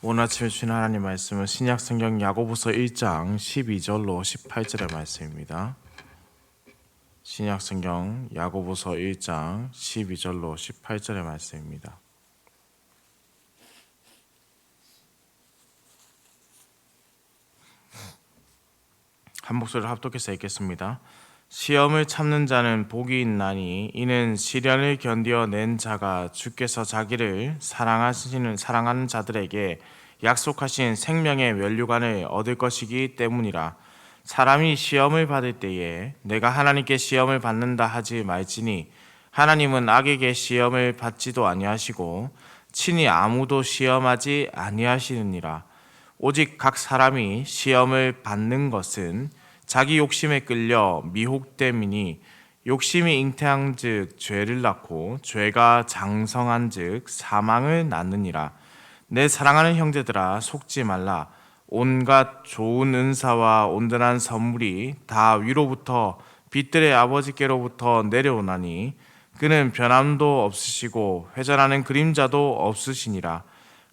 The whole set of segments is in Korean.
오늘 아침에 주신 하나님 말씀은 신약성경 야고보서 1장 12절로 18절의 말씀입니다. 신약성경 야고보서 1장 12절로 18절의 말씀입니다. 한 목소리로 합독해서 읽겠습니다. 시험을 참는 자는 복이 있나니 이는 시련을 견디어낸 자가 주께서 자기를 사랑하는 자들에게 약속하신 생명의 면류관을 얻을 것이기 때문이라. 사람이 시험을 받을 때에 내가 하나님께 시험을 받는다 하지 말지니 하나님은 악에게 시험을 받지도 아니하시고 친히 아무도 시험하지 아니하시느니라. 오직 각 사람이 시험을 받는 것은 자기 욕심에 끌려 미혹됨이니 욕심이 잉태한즉 죄를 낳고 죄가 장성한즉 사망을 낳느니라. 내 사랑하는 형제들아 속지 말라. 온갖 좋은 은사와 온전한 선물이 다 위로부터 빛들의 아버지께로부터 내려오나니 그는 변함도 없으시고 회전하는 그림자도 없으시니라.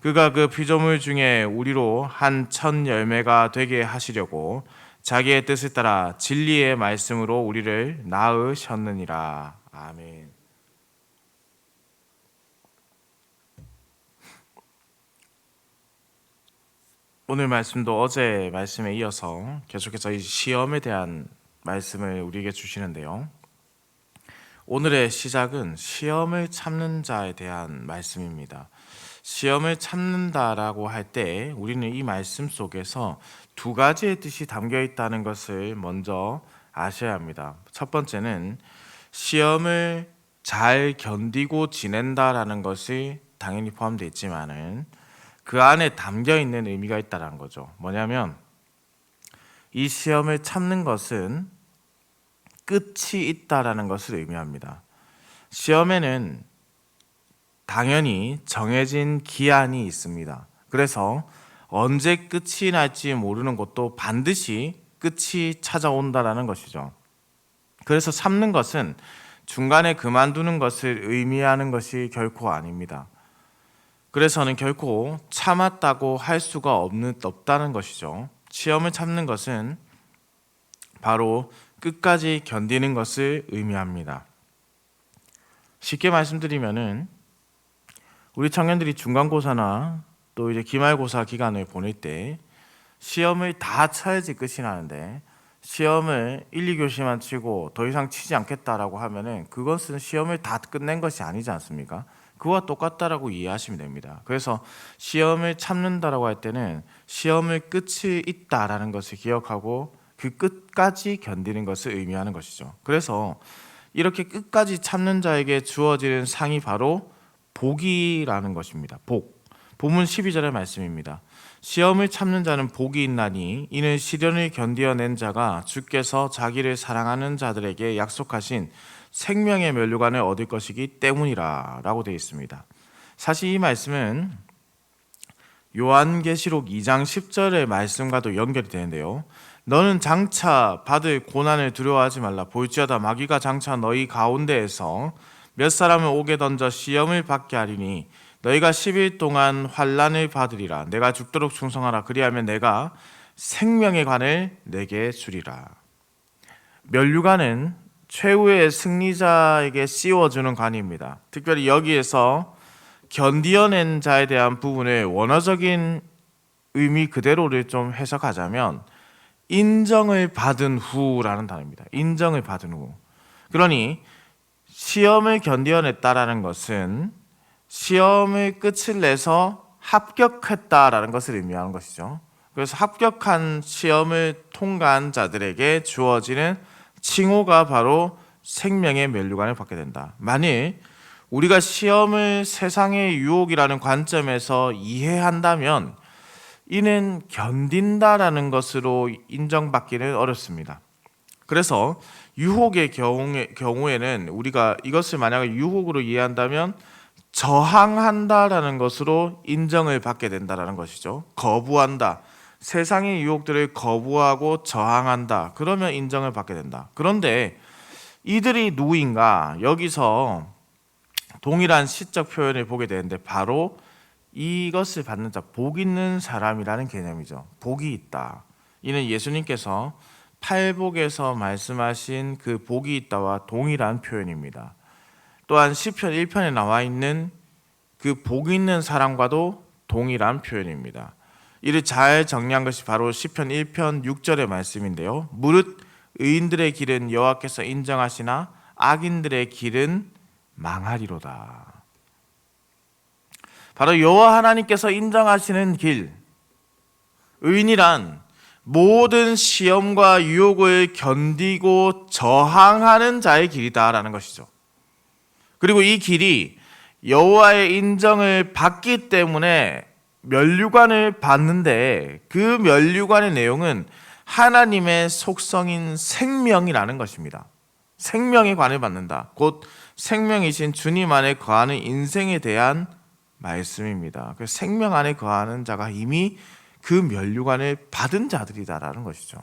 그가 그 피조물 중에 우리로 한 천 열매가 되게 하시려고 자기의 뜻을 따라 진리의 말씀으로 우리를 낳으셨느니라. 아멘. 오늘 말씀도 어제 말씀에 이어서 계속해서 이 시험에 대한 말씀을 우리에게 주시는데요. 오늘의 시작은 시험을 참는 자에 대한 말씀입니다. 시험을 참는다라고 할 때 우리는 이 말씀 속에서 두 가지의 뜻이 담겨 있다는 것을 먼저 아셔야 합니다. 첫 번째는 시험을 잘 견디고 지낸다라는 것이 당연히 포함되어 있지만은 그 안에 담겨 있는 의미가 있다는 거죠. 뭐냐면 이 시험을 참는 것은 끝이 있다라는 것을 의미합니다. 시험에는 당연히 정해진 기한이 있습니다. 그래서 언제 끝이 날지 모르는 것도 반드시 끝이 찾아온다라는 것이죠. 그래서 참는 것은 중간에 그만두는 것을 의미하는 것이 결코 아닙니다. 그래서는 결코 참았다고 할 수가 없다는 것이죠. 시험을 참는 것은 바로 끝까지 견디는 것을 의미합니다. 쉽게 말씀드리면은 우리 청년들이 중간고사나 또 이제 기말고사 기간을 보낼 때 시험을 다 쳐야지 끝이 나는데 시험을 1, 2교시만 치고 더 이상 치지 않겠다라고 하면은 그것은 시험을 다 끝낸 것이 아니지 않습니까? 그와 똑같다라고 이해하시면 됩니다. 그래서 시험을 참는다라고 할 때는 시험을 끝이 있다라는 것을 기억하고 그 끝까지 견디는 것을 의미하는 것이죠. 그래서 이렇게 끝까지 참는 자에게 주어지는 상이 바로 복이라는 것입니다. 복. 본문 12절의 말씀입니다. 시험을 참는 자는 복이 있나니 이는 시련을 견디어낸 자가 주께서 자기를 사랑하는 자들에게 약속하신 생명의 면류관을 얻을 것이기 때문이라 라고 되어 있습니다. 사실 이 말씀은 요한계시록 2장 10절의 말씀과도 연결이 되는데요. 너는 장차 받을 고난을 두려워하지 말라. 볼지어다 마귀가 장차 너희 가운데에서 몇 사람을 옥에 던져 시험을 받게 하리니 너희가 10일 동안 환난을 받으리라. 내가 죽도록 충성하라. 그리하면 내가 생명의 관을 내게 주리라. 면류관은 최후의 승리자에게 씌워주는 관입니다. 특별히 여기에서 견디어낸 자에 대한 부분을 원어적인 의미 그대로를 좀 해석하자면 인정을 받은 후라는 단어입니다. 인정을 받은 후. 그러니 시험을 견디어냈다라는 것은 시험의 끝을 내서 합격했다라는 것을 의미하는 것이죠. 그래서 합격한 시험을 통과한 자들에게 주어지는 칭호가 바로 생명의 면류관을 받게 된다. 만일 우리가 시험을 세상의 유혹이라는 관점에서 이해한다면 이는 견딘다라는 것으로 인정받기는 어렵습니다. 그래서 유혹의 경우에는 우리가 이것을 만약에 유혹으로 이해한다면 저항한다라는 것으로 인정을 받게 된다라는 것이죠. 거부한다. 세상의 유혹들을 거부하고 저항한다. 그러면 인정을 받게 된다. 그런데 이들이 누구인가? 여기서 동일한 시적 표현을 보게 되는데 바로 이것을 받는 자, 복 있는 사람이라는 개념이죠. 복이 있다. 이는 예수님께서 팔복에서 말씀하신 그 복이 있다와 동일한 표현입니다. 또한 시편 1편에 나와 있는 그 복 있는 사람과도 동일한 표현입니다. 이를 잘 정리한 것이 바로 시편 1편 6절의 말씀인데요. 무릇 의인들의 길은 여호와께서 인정하시나 악인들의 길은 망하리로다. 바로 여호와 하나님께서 인정하시는 길, 의인이란 모든 시험과 유혹을 견디고 저항하는 자의 길이다라는 것이죠. 그리고 이 길이 여호와의 인정을 받기 때문에 면류관을 받는데 그 면류관의 내용은 하나님의 속성인 생명이라는 것입니다. 생명의 관을 받는다. 곧 생명이신 주님 안에 거하는 인생에 대한 말씀입니다. 그 생명 안에 거하는 자가 이미 그 면류관을 받은 자들이다라는 것이죠.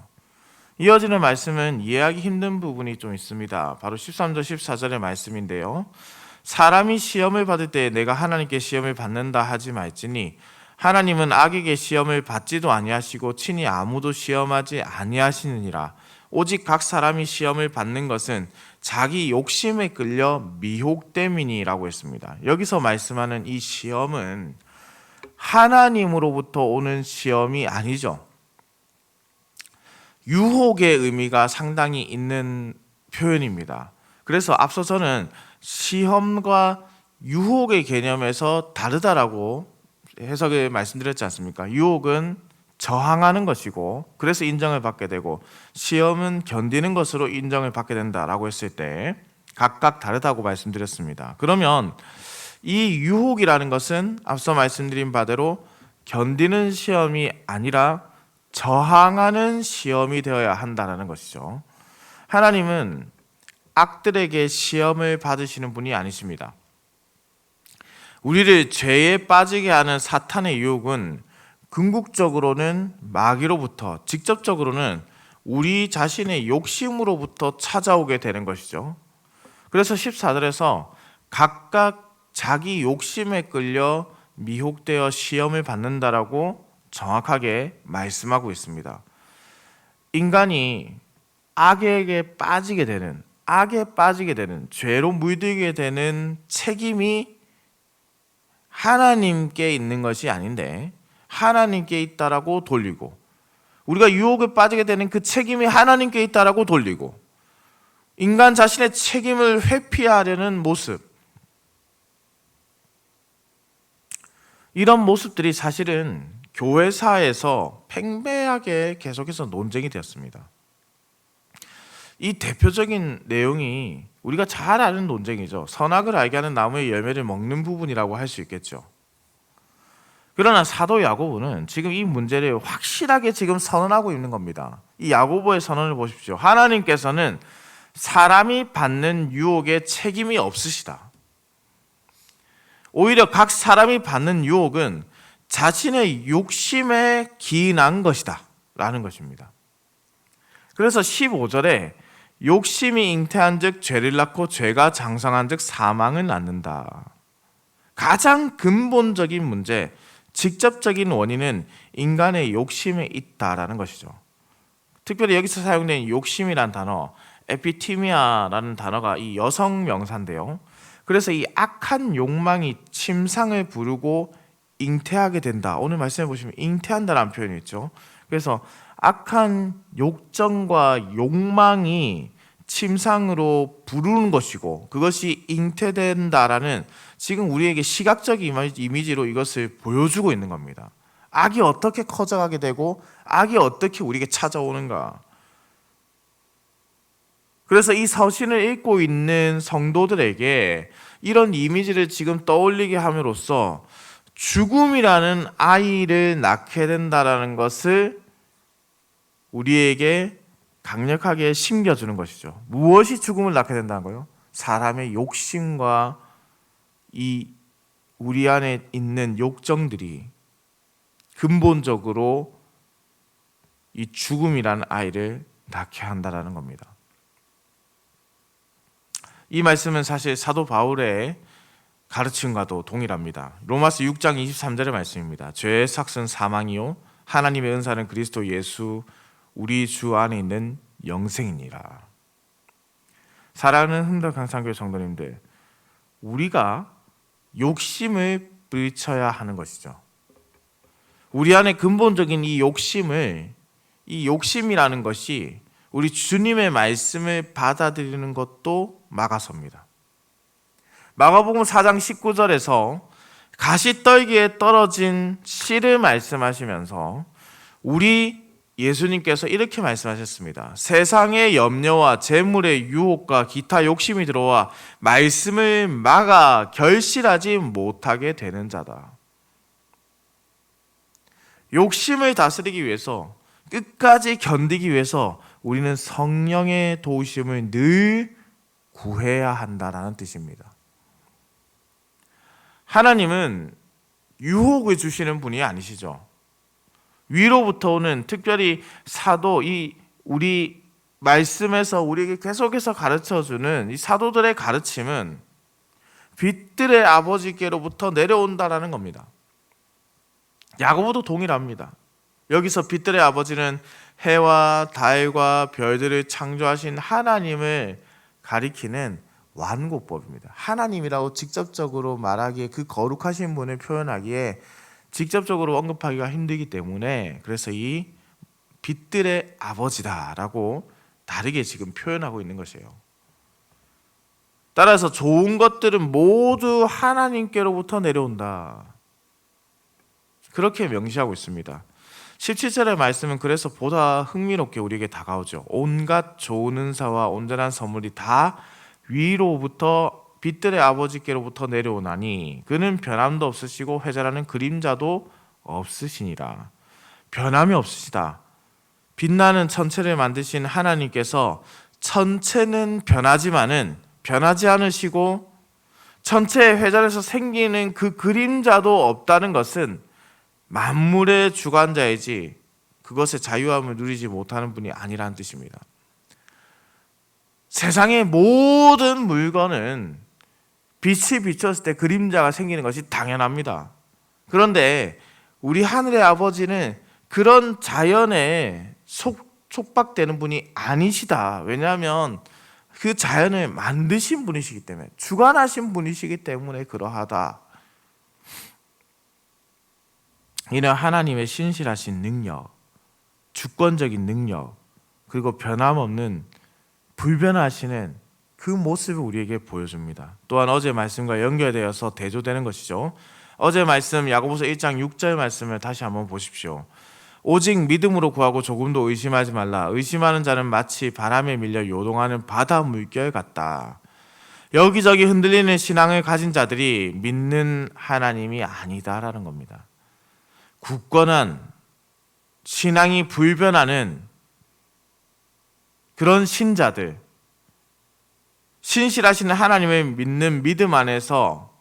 이어지는 말씀은 이해하기 힘든 부분이 좀 있습니다. 바로 13절 14절의 말씀인데요. 사람이 시험을 받을 때 내가 하나님께 시험을 받는다 하지 말지니 하나님은 악에게 시험을 받지도 아니하시고 친히 아무도 시험하지 아니하시느니라. 오직 각 사람이 시험을 받는 것은 자기 욕심에 끌려 미혹됨이니라고 했습니다. 여기서 말씀하는 이 시험은 하나님으로부터 오는 시험이 아니죠. 유혹의 의미가 상당히 있는 표현입니다. 그래서 앞서 저는 시험과 유혹의 개념에서 다르다라고 해석을 말씀드렸지 않습니까? 유혹은 저항하는 것이고 그래서 인정을 받게 되고 시험은 견디는 것으로 인정을 받게 된다라고 했을 때 각각 다르다고 말씀드렸습니다. 그러면 이 유혹이라는 것은 앞서 말씀드린 바대로 견디는 시험이 아니라 저항하는 시험이 되어야 한다는 것이죠. 하나님은 악들에게 시험을 받으시는 분이 아니십니다. 우리를 죄에 빠지게 하는 사탄의 유혹은 궁극적으로는 마귀로부터, 직접적으로는 우리 자신의 욕심으로부터 찾아오게 되는 것이죠. 그래서 14절에서 각각 자기 욕심에 끌려 미혹되어 시험을 받는다라고 정확하게 말씀하고 있습니다. 인간이 악에 빠지게 되는, 죄로 물들게 되는 책임이 하나님께 있는 것이 아닌데 하나님께 있다라고 돌리고, 우리가 유혹에 빠지게 되는 그 책임이 하나님께 있다라고 돌리고, 인간 자신의 책임을 회피하려는 모습, 이런 모습들이 사실은 교회사에서 팽배하게 계속해서 논쟁이 되었습니다. 이 대표적인 내용이 우리가 잘 아는 논쟁이죠. 선악을 알게 하는 나무의 열매를 먹는 부분이라고 할 수 있겠죠. 그러나 사도 야고보는 지금 이 문제를 확실하게 지금 선언하고 있는 겁니다. 이 야고보의 선언을 보십시오. 하나님께서는 사람이 받는 유혹에 책임이 없으시다. 오히려 각 사람이 받는 유혹은 자신의 욕심에 기인한 것이다 라는 것입니다. 그래서 15절에 욕심이 잉태한 즉 죄를 낳고 죄가 장성한 즉 사망을 낳는다. 가장 근본적인 문제, 직접적인 원인은 인간의 욕심에 있다라는 것이죠. 특별히 여기서 사용된 욕심이란 단어, 에피티미아라는 단어가 이 여성 명사인데요. 그래서 이 악한 욕망이 침상을 부르고 잉태하게 된다. 오늘 말씀해 보시면 잉태한다라는 표현이 있죠. 그래서 악한 욕정과 욕망이 침상으로 부르는 것이고 그것이 잉태된다라는 지금 우리에게 시각적 이미지로 이것을 보여주고 있는 겁니다. 악이 어떻게 커져가게 되고 악이 어떻게 우리에게 찾아오는가. 그래서 이 서신을 읽고 있는 성도들에게 이런 이미지를 지금 떠올리게 함으로써 죽음이라는 아이를 낳게 된다라는 것을 우리에게 강력하게 심겨주는 것이죠. 무엇이 죽음을 낳게 된다는 거예요? 사람의 욕심과 이 우리 안에 있는 욕정들이 근본적으로 이 죽음이라는 아이를 낳게 한다라는 겁니다. 이 말씀은 사실 사도 바울의 가르침과도 동일합니다. 로마서 6장 23절의 말씀입니다. 죄의 삭은 사망이요 하나님의 은사는 그리스도 예수 우리 주 안에 있는 영생이니라. 사랑하는 흥덕강산교회 성도님들, 우리가 욕심을 물리쳐야 하는 것이죠. 우리 안에 근본적인 이 욕심이라는 것이 우리 주님의 말씀을 받아들이는 것도 막아섭니다. 마가복음 4장 19절에서 가시떨기에 떨어진 씨를 말씀하시면서 우리 예수님께서 이렇게 말씀하셨습니다. 세상의 염려와 재물의 유혹과 기타 욕심이 들어와 말씀을 막아 결실하지 못하게 되는 자다. 욕심을 다스리기 위해서, 끝까지 견디기 위해서 우리는 성령의 도우심을 늘 구해야 한다는 뜻입니다. 하나님은 유혹을 주시는 분이 아니시죠. 위로부터 오는, 특별히 사도, 우리 말씀에서 우리에게 계속해서 가르쳐주는 이 사도들의 가르침은 빛들의 아버지께로부터 내려온다라는 겁니다. 야고보도 동일합니다. 여기서 빛들의 아버지는 해와 달과 별들을 창조하신 하나님을 가리키는 완고법입니다. 하나님이라고 직접적으로 말하기에, 그 거룩하신 분을 표현하기에 직접적으로 언급하기가 힘들기 때문에, 그래서 이 빛들의 아버지다라고 다르게 지금 표현하고 있는 것이에요. 따라서 좋은 것들은 모두 하나님께로부터 내려온다, 그렇게 명시하고 있습니다. 17절의 말씀은 그래서 보다 흥미롭게 우리에게 다가오죠. 온갖 좋은 은사와 온전한 선물이 다 위로부터 빛들의 아버지께로부터 내려오나니 그는 변함도 없으시고 회자라는 그림자도 없으시니라. 변함이 없으시다. 빛나는 천체를 만드신 하나님께서 천체는 변하지 않으시고 천체의 회전에서 생기는 그 그림자도 없다는 것은 만물의 주관자이지 그것의 자유함을 누리지 못하는 분이 아니라는 뜻입니다. 세상의 모든 물건은 빛이 비쳤을 때 그림자가 생기는 것이 당연합니다. 그런데 우리 하늘의 아버지는 그런 자연에 속박되는 분이 아니시다. 왜냐하면 그 자연을 만드신 분이시기 때문에, 주관하신 분이시기 때문에 그러하다. 이는 하나님의 신실하신 능력, 주권적인 능력, 그리고 변함없는 불변하시는 그 모습을 우리에게 보여줍니다. 또한 어제 말씀과 연결되어서 대조되는 것이죠. 어제 말씀 야고보서 1장 6절 말씀을 다시 한번 보십시오. 오직 믿음으로 구하고 조금도 의심하지 말라. 의심하는 자는 마치 바람에 밀려 요동하는 바다 물결 같다. 여기저기 흔들리는 신앙을 가진 자들이 믿는 하나님이 아니다라는 겁니다. 굳건한 신앙이 불변하는 그런 신자들, 신실하신 하나님을 믿는 믿음 안에서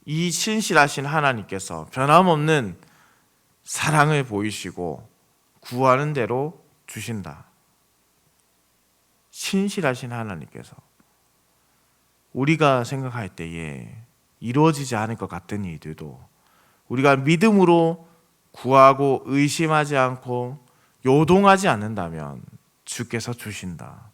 이 신실하신 하나님께서 변함없는 사랑을 보이시고 구하는 대로 주신다. 신실하신 하나님께서 우리가 생각할 때에 이루어지지 않을 것 같은 일들도 우리가 믿음으로 구하고 의심하지 않고 요동하지 않는다면 주께서 주신다.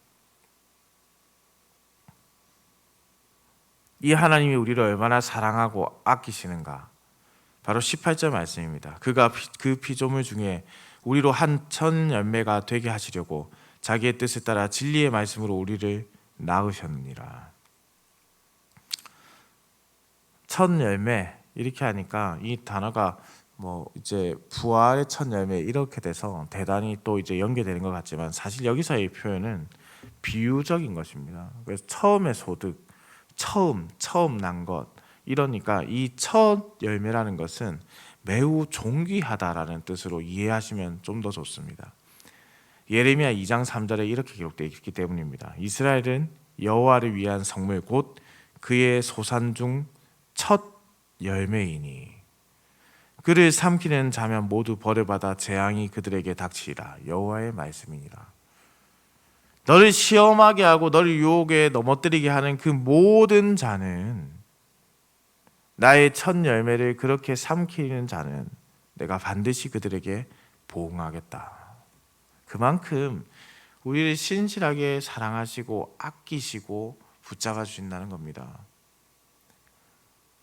이 하나님이 우리를 얼마나 사랑하고 아끼시는가, 바로 18절 말씀입니다. 그가 그 피조물 중에 우리로 한 천 열매가 되게 하시려고 자기의 뜻을 따라 진리의 말씀으로 우리를 낳으셨느니라. 천 열매, 이렇게 하니까 이 단어가 이제 부활의 첫 열매 이렇게 돼서 대단히 또 이제 연계되는 것 같지만, 사실 여기서의 표현은 비유적인 것입니다. 그래서 처음의 소득, 처음 난 것, 이러니까 이 첫 열매라는 것은 매우 존귀하다라는 뜻으로 이해하시면 좀 더 좋습니다. 예레미야 2장 3절에 이렇게 기록되어 있기 때문입니다. 이스라엘은 여호와를 위한 성물 곧 그의 소산 중 첫 열매이니 그를 삼키는 자면 모두 벌을받아 재앙이 그들에게 닥치리라. 여호와의 말씀이니라. 너를 시험하게 하고 너를 유혹에 넘어뜨리게 하는 그 모든 자는 나의 첫 열매를 그렇게 삼키는 자는 내가 반드시 그들에게 보응하겠다. 그만큼 우리를 신실하게 사랑하시고 아끼시고 붙잡아 주신다는 겁니다.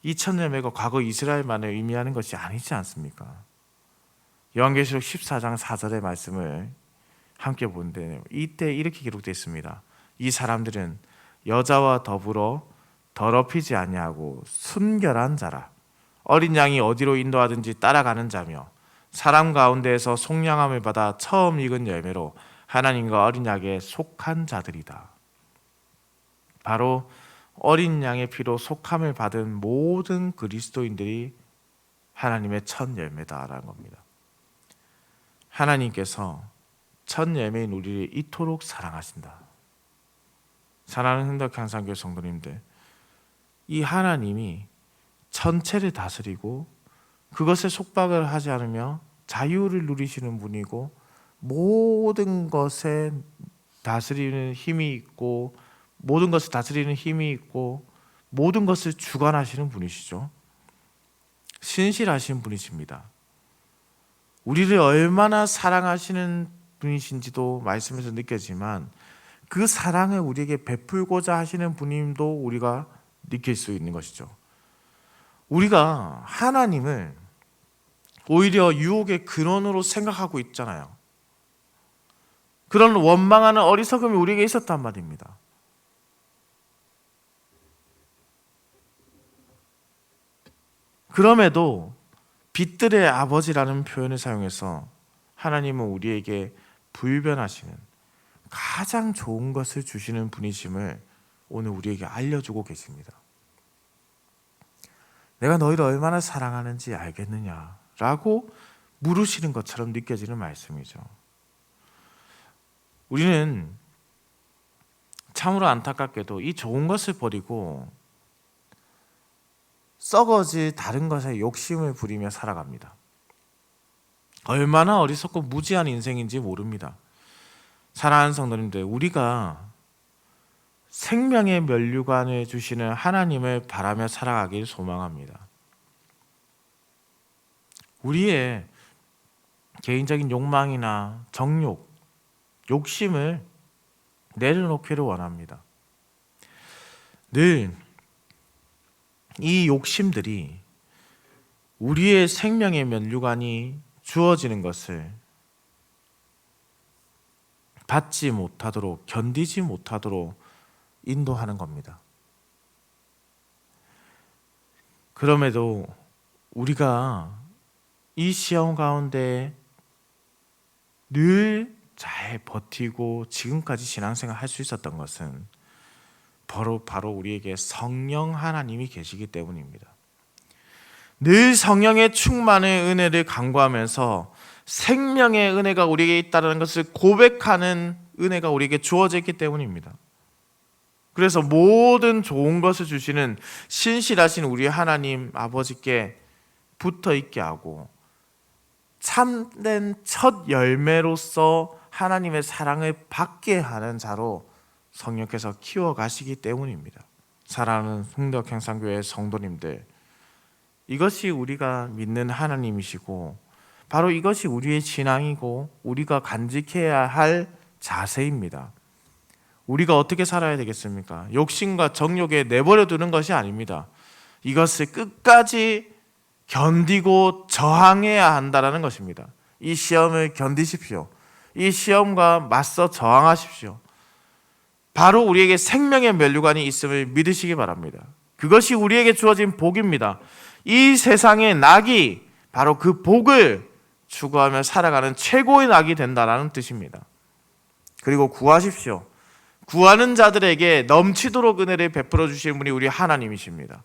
이 첫 열매가 과거 이스라엘만을 의미하는 것이 아니지 않습니까? 요한계시록 14장 4절의 말씀을 함께 보는데 이때 이렇게 기록되어 있습니다. 이 사람들은 여자와 더불어 더럽히지 아니하고 순결한 자라. 어린 양이 어디로 인도하든지 따라가는 자며 사람 가운데에서 속량함을 받아 처음 익은 열매로 하나님과 어린 양에 속한 자들이다. 바로 어린 양의 피로 속함을 받은 모든 그리스도인들이 하나님의 첫 열매다라는 겁니다. 하나님께서 첫 열매인 우리를 이토록 사랑하신다. 사랑하는 흥덕향상교회 성도님들, 이 하나님이 전체를 다스리고 그것에 속박을 하지 않으며 자유를 누리시는 분이고 모든 것에 다스리는 힘이 있고 모든 것을 다스리는 힘이 있고 모든 것을 주관하시는 분이시죠. 신실하신 분이십니다. 우리를 얼마나 사랑하시는 분이신지도 말씀에서 느껴지만 그 사랑을 우리에게 베풀고자 하시는 분임도 우리가 느낄 수 있는 것이죠. 우리가 하나님을 오히려 유혹의 근원으로 생각하고 있잖아요. 그런 원망하는 어리석음이 우리에게 있었단 말입니다. 그럼에도 빛들의 아버지라는 표현을 사용해서 하나님은 우리에게 불변하시는 가장 좋은 것을 주시는 분이심을 오늘 우리에게 알려주고 계십니다. 내가 너희를 얼마나 사랑하는지 알겠느냐라고 물으시는 것처럼 느껴지는 말씀이죠. 우리는 참으로 안타깝게도 이 좋은 것을 버리고 썩어질 다른 것에 욕심을 부리며 살아갑니다. 얼마나 어리석고 무지한 인생인지 모릅니다. 사랑하는 성도님들, 우리가 생명의 면류관을 주시는 하나님을 바라며 살아가길 소망합니다. 우리의 개인적인 욕망이나 정욕, 욕심을 내려놓기를 원합니다. 늘 이 욕심들이 우리의 생명의 면류관이 주어지는 것을 받지 못하도록, 견디지 못하도록 인도하는 겁니다. 그럼에도 우리가 이 시험 가운데 늘 잘 버티고 지금까지 신앙생활 할 수 있었던 것은 바로 우리에게 성령 하나님이 계시기 때문입니다. 늘 성령의 충만의 은혜를 간구하면서 생명의 은혜가 우리에게 있다는 것을 고백하는 은혜가 우리에게 주어져 있기 때문입니다. 그래서 모든 좋은 것을 주시는 신실하신 우리 하나님 아버지께 붙어 있게 하고 참된 첫 열매로서 하나님의 사랑을 받게 하는 자로 성령께서 키워가시기 때문입니다. 사랑하는 흥덕향상교회 성도님들, 이것이 우리가 믿는 하나님이시고 바로 이것이 우리의 신앙이고 우리가 간직해야 할 자세입니다. 우리가 어떻게 살아야 되겠습니까? 욕심과 정욕에 내버려 두는 것이 아닙니다. 이것을 끝까지 견디고 저항해야 한다는 것입니다. 이 시험을 견디십시오. 이 시험과 맞서 저항하십시오. 바로 우리에게 생명의 면류관이 있음을 믿으시기 바랍니다. 그것이 우리에게 주어진 복입니다. 이 세상의 낙이 바로 그 복을 추구하며 살아가는 최고의 낙이 된다는 뜻입니다. 그리고 구하십시오. 구하는 자들에게 넘치도록 은혜를 베풀어 주시는 분이 우리 하나님이십니다.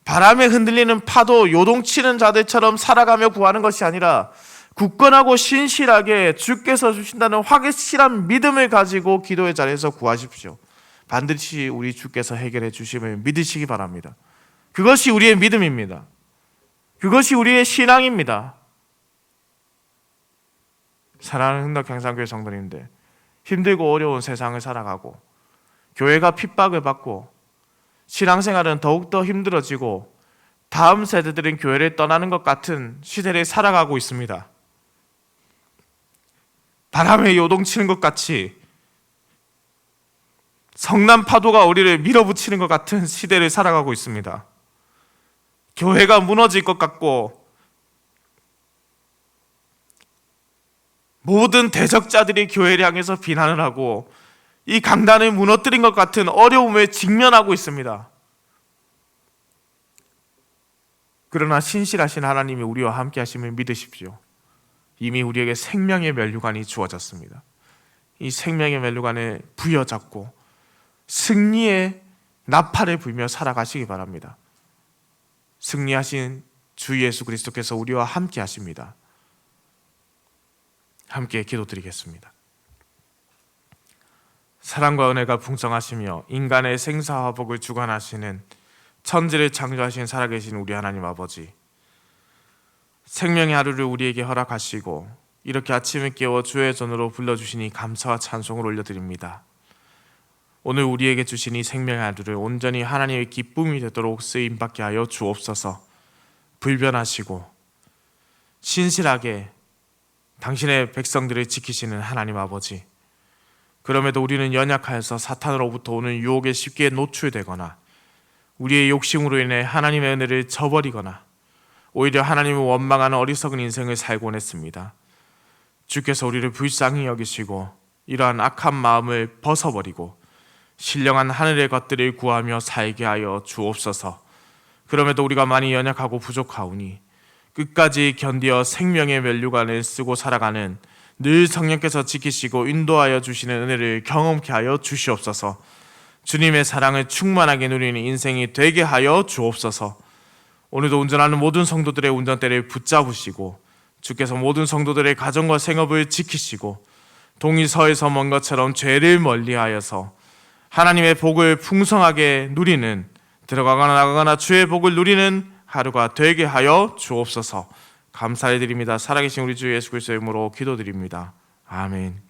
바람에 흔들리는 파도 요동치는 자들처럼 살아가며 구하는 것이 아니라 굳건하고 신실하게 주께서 주신다는 확실한 믿음을 가지고 기도의 자리에서 구하십시오. 반드시 우리 주께서 해결해 주심을 믿으시기 바랍니다. 그것이 우리의 믿음입니다. 그것이 우리의 신앙입니다. 사랑하는 흥덕향상교회 성도님들, 힘들고 어려운 세상을 살아가고 교회가 핍박을 받고 신앙생활은 더욱더 힘들어지고 다음 세대들은 교회를 떠나는 것 같은 시대를 살아가고 있습니다. 바람에 요동치는 것 같이 성난 파도가 우리를 밀어붙이는 것 같은 시대를 살아가고 있습니다. 교회가 무너질 것 같고 모든 대적자들이 교회를 향해서 비난을 하고 이 강단을 무너뜨린 것 같은 어려움에 직면하고 있습니다. 그러나 신실하신 하나님이 우리와 함께 하심을 믿으십시오. 이미 우리에게 생명의 면류관이 주어졌습니다. 이 생명의 면류관을 부여잡고 승리의 나팔을 불며 살아가시기 바랍니다. 승리하신 주 예수 그리스도께서 우리와 함께 하십니다. 함께 기도드리겠습니다. 사랑과 은혜가 풍성하시며 인간의 생사화복을 주관하시는 천지를 창조하신 살아계신 우리 하나님 아버지, 생명의 하루를 우리에게 허락하시고 이렇게 아침에 깨워 주의 전으로 불러주시니 감사와 찬송을 올려드립니다. 오늘 우리에게 주신 이 생명의 하루를 온전히 하나님의 기쁨이 되도록 쓰임받게 하여 주옵소서. 불변하시고 신실하게 당신의 백성들을 지키시는 하나님 아버지, 그럼에도 우리는 연약하여서 사탄으로부터 오는 유혹에 쉽게 노출되거나 우리의 욕심으로 인해 하나님의 은혜를 저버리거나 오히려 하나님을 원망하는 어리석은 인생을 살곤 했습니다. 주께서 우리를 불쌍히 여기시고 이러한 악한 마음을 벗어버리고 신령한 하늘의 것들을 구하며 살게 하여 주옵소서. 그럼에도 우리가 많이 연약하고 부족하오니 끝까지 견디어 생명의 면류관을 쓰고 살아가는 늘 성령께서 지키시고 인도하여 주시는 은혜를 경험케 하여 주시옵소서. 주님의 사랑을 충만하게 누리는 인생이 되게 하여 주옵소서. 오늘도 운전하는 모든 성도들의 운전대를 붙잡으시고 주께서 모든 성도들의 가정과 생업을 지키시고 동이서에서 먼 것처럼 죄를 멀리하여서 하나님의 복을 풍성하게 누리는, 들어가거나 나가거나 주의 복을 누리는 하루가 되게 하여 주옵소서. 감사드립니다. 살아계신 우리 주 예수 그리스도의 이름으로 기도드립니다. 아멘.